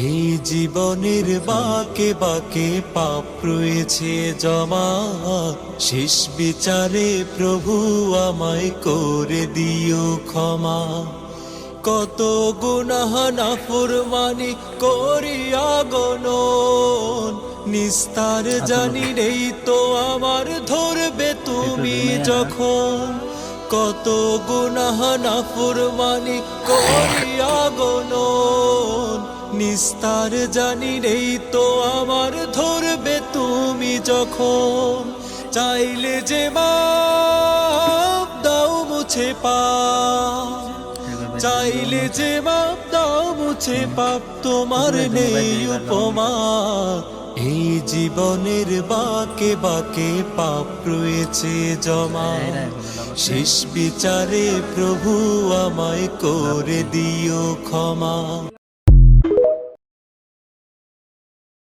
এই জীবনের বাঁকে বাঁকে পাপ রয়েছে জমা, শেষ বিচারে প্রভু আমায় করে দিও ক্ষমা। কত গুনাহ নাফরমানি করিয়া গণন, নিস্তার জানি নেই তো আমার ধরবে তুমি যখন। কত গুনাহ নাফরমানি করিয়া গণন, নিস্তার জানি নেই তো আমার ধরবে তুমি যখন। চাইলে যে মাপ দাও মুছে পাপ, চাইলে যে মাপ দাও মুছে পাপ, তোমার নেই উপমা। এই জীবনের বাঁকে বাঁকে পাপ রয়েছে জমা, শেষ বিচারে প্রভু আমায় করে দিও ক্ষমা।